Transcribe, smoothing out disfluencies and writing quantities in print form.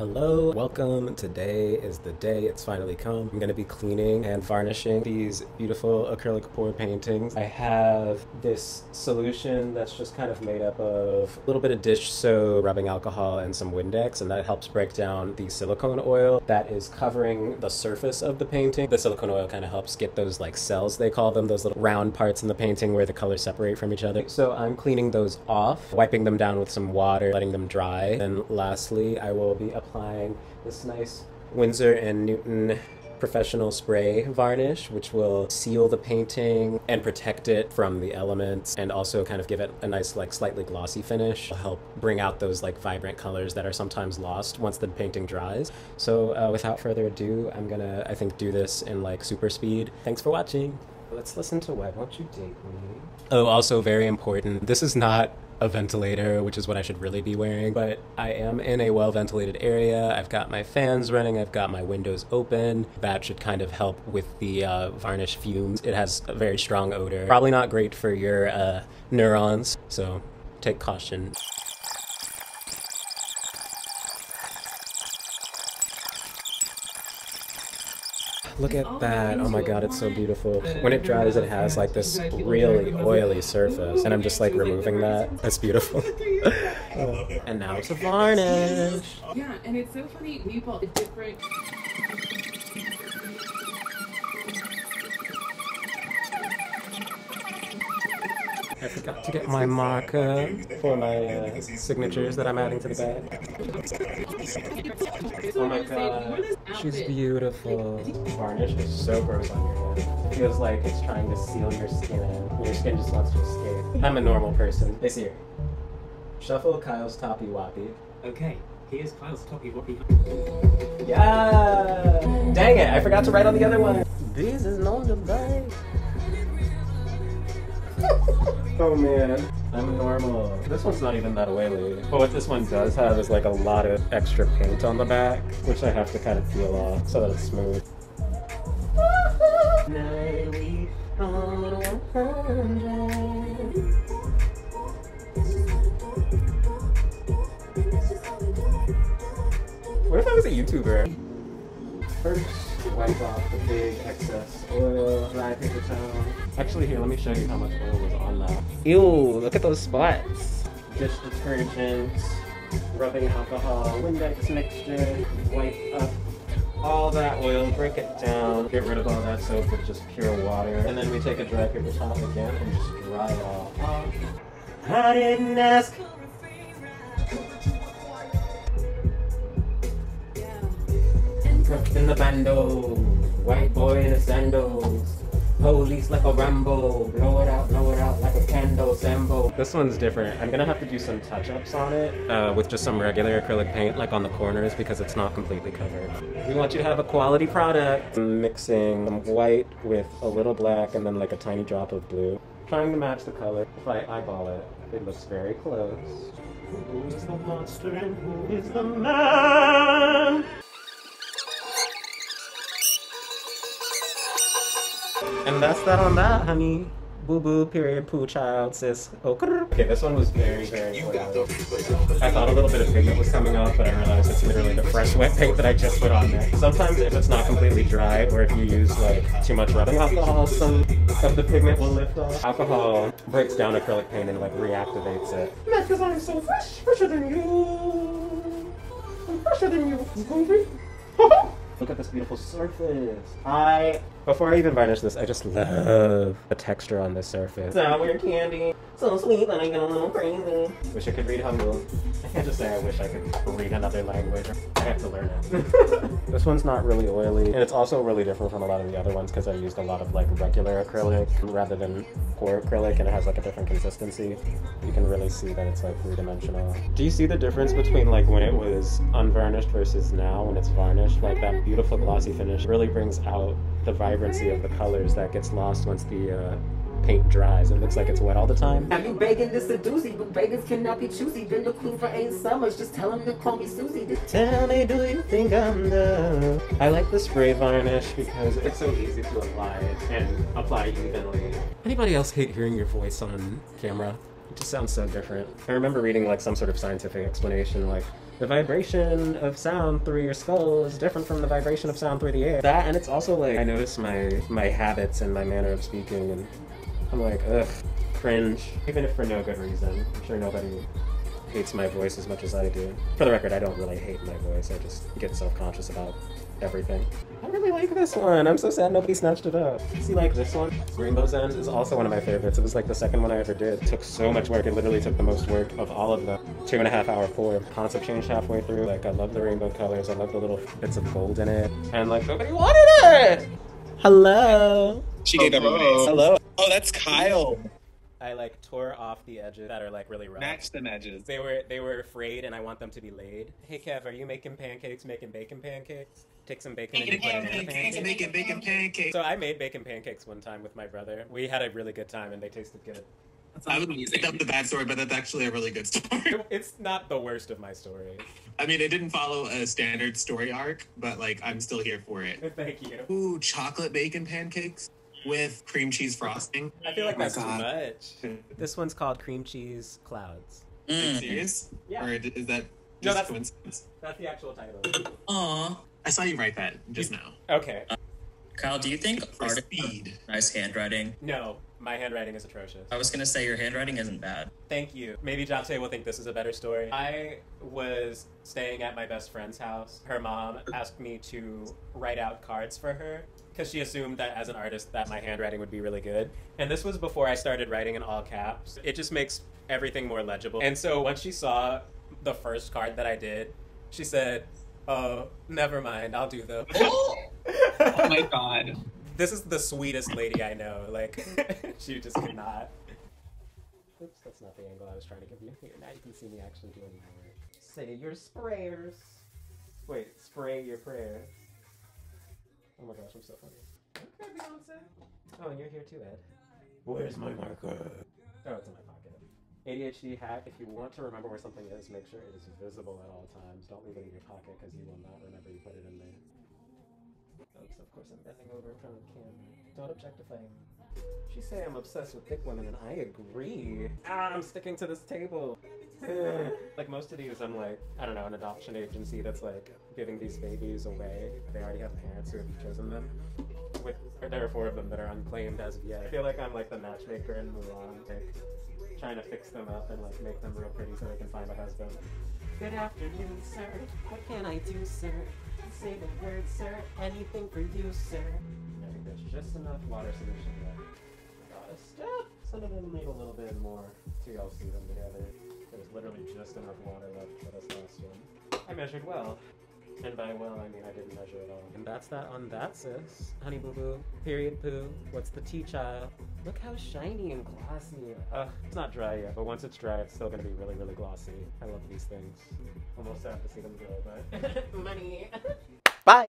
Hello, welcome. Today is the day. It's finally come. I'm gonna be cleaning and varnishing these beautiful acrylic pour paintings. I have this solution that's just kind of made up of a little bit of dish soap, rubbing alcohol, and some Windex, and that helps break down the silicone oil that is covering the surface of the painting. The silicone oil kind of helps get those like cells, they call them, those little round parts in the painting where the colors separate from each other. So I'm cleaning those off, wiping them down with some water, letting them dry. And lastly, I will be applying this nice Winsor & Newton professional spray varnish, which will seal the painting and protect it from the elements, and also kind of give it a nice, like, slightly glossy finish. It'll help bring out those like vibrant colors that are sometimes lost once the painting dries. So without further ado, I'm gonna, I think, do this in like super speed. Thanks for watching. Let's listen to Why Won't You Date Me? Oh, also very important, this is not a ventilator, which is what I should really be wearing, but I am in a well-ventilated area. I've got my fans running, I've got my windows open. That should kind of help with the varnish fumes. It has a very strong odor. Probably not great for your neurons, so take caution. Look at that. Oh my god, it's so beautiful. When it dries, it has like this really oily surface, and I'm just like removing that. That's beautiful. And now it's a varnish. Yeah, and it's so funny, we bought a different... I forgot to get my marker for my signatures that I'm adding to the bag. Oh my god, she's beautiful. Varnish is so gross on your hand. It feels like it's trying to seal your skin and your skin just wants to escape. I'm a normal person. It's here. Shuffle Kyle's Toppy Woppy. Okay, here's Kyle's Toppy Woppy. Yeah! Dang it, I forgot to write on the other one. This is not the bag. Oh man, I'm normal. This one's not even that oily. But what this one does have is like a lot of extra paint on the back, which I have to kind of peel off so that it's smooth. What if I was a YouTuber? First, wipe off the big excess oil, dry paper towel. Actually, here, let me show you how much oil was on that. Ew, look at those spots. Dish detergent, rubbing alcohol, Windex mixture, wipe up all that oil, break it down, get rid of all that soap with just pure water. And then we take a dry paper towel again and just dry it all off. I didn't ask. In the bando, white boy in the sandals, police like a Rambo, blow it out like a candle, Sambo. This one's different. I'm gonna have to do some touch-ups on it with just some regular acrylic paint, like on the corners, because it's not completely covered. We want you to have a quality product. I'm mixing some white with a little black and then like a tiny drop of blue. Trying to match the color. If I eyeball it, it looks very close. Who is the monster and who is the man? And that's that on that, honey. Boo boo, period, poo, child, sis. Okay, this one was very, very oily. I thought a little bit of pigment was coming off, but I realized it's literally the fresh wet paint that I just put on there. Sometimes if it's not completely dry, or if you use like too much rubbing alcohol, some of the pigment will lift off. Alcohol breaks down acrylic paint and like reactivates it. That's because I'm so fresh, fresher than you. I'm fresher than you. You hungry? Look at this beautiful surface. Before I even varnish this, I just love the texture on this surface. Sour candy, so sweet that I get a little crazy. Wish I could read Hangul. I can't just say I wish I could read another language. I have to learn it. This one's not really oily, and it's also really different from a lot of the other ones because I used a lot of like regular acrylic rather than pour acrylic, and it has like a different consistency. You can really see that it's like three-dimensional. Do you see the difference between like when it was unvarnished versus now when it's varnished? Like that beautiful glossy finish really brings out the vibrancy of the colors that gets lost once the paint dries. It looks like it's wet all the time. Now you begging this a doozy, but beggars cannot be choosy. Been the queen for 8 summers, just tell them to call me Susie. Tell me, do you think I'm the... I like the spray varnish because it's so easy to apply it and apply evenly. Anybody else hate hearing your voice on camera? It just sounds so different. I remember reading like some sort of scientific explanation, like The vibration of sound through your skull is different from the vibration of sound through the air. That, and it's also like, I notice my habits and my manner of speaking, and I'm like, ugh, cringe. Even if for no good reason. I'm sure nobody hates my voice as much as I do. For the record, I don't really hate my voice, I just get self-conscious about everything. I really like this one. I'm so sad nobody snatched it up. See, like this one, Rainbow's End, is also one of my favorites. It was like the second one I ever did. It took so much work. It literally took the most work of all of them. 2.5 hour pour. Concept changed halfway through. Like, I love the rainbow colors. I love the little bits of gold in it. And like, nobody wanted it! Hello! She gave everyone A's. Hello. Oh, that's Kyle. I like tore off the edges that are like really rough. Match them edges. They were frayed and I want them to be laid. Hey Kev, are you making pancakes, making bacon pancakes? Take some bacon and you put it in a pancake. Bacon pancakes. So I made bacon pancakes one time with my brother. We had a really good time and they tasted good. I would pick up the bad story, but that's actually a really good story. It's not the worst of my stories. I mean, it didn't follow a standard story arc, but like, I'm still here for it. Thank you. Ooh, chocolate bacon pancakes with cream cheese frosting. I feel like that's too God. much. This one's called cream cheese clouds. Are you serious? Yeah. Or is that No, just coincidence? That's the actual title. Aw. I saw you write that just now. Okay. Kyle, do you think For artists speed. have nice handwriting? No, my handwriting is atrocious. I was gonna say your handwriting isn't bad. Thank you. Maybe Jate will think this is a better story. I was staying at my best friend's house. Her mom asked me to write out cards for her because she assumed that as an artist that my handwriting would be really good. And this was before I started writing in all caps. It just makes everything more legible. And so once she saw the first card that I did, she said, "Oh, never mind, I'll do them." Oh my God. This is the sweetest lady I know. Like, she just could not. Oops, that's not the angle I was trying to give you. Here, now you can see me actually doing my work. Say your sprayers. Wait, spray your prayers. Oh my gosh, I'm so funny. Okay, Beyonce. Oh, and you're here too, Ed. Where's my marker? Oh, it's in my pocket. ADHD hack, if you want to remember where something is, make sure it is visible at all times. Don't leave it in your pocket because you will not remember you put it in there. Oops, of course I'm bending over in front of the camera. Don't objectify me. She say I'm obsessed with thick women, and I agree. I'm sticking to this table. Like most of these, I'm like, I don't know, an adoption agency that's like giving these babies away. They already have parents who have chosen them. There are 4 of them that are unclaimed as of yet. I feel like I'm like the matchmaker in Mulan, like trying to fix them up and like make them real pretty so they can find a husband. Good afternoon, sir. What can I do, sir? Say the word, sir. Anything for you, sir. I think there's just enough water solution left. Got a step. Some of them need a little bit more till y'all see them together. There's literally just enough water left for this last one. I measured well. And by well, I mean I didn't measure at all. And that's that on that, sis. Honey boo boo. Period poo. What's the tea, child? Look how shiny and glossy. It's not dry yet, but once it's dry, it's still gonna be really, really glossy. I love these things. Almost sad to see them go, but money. Bye!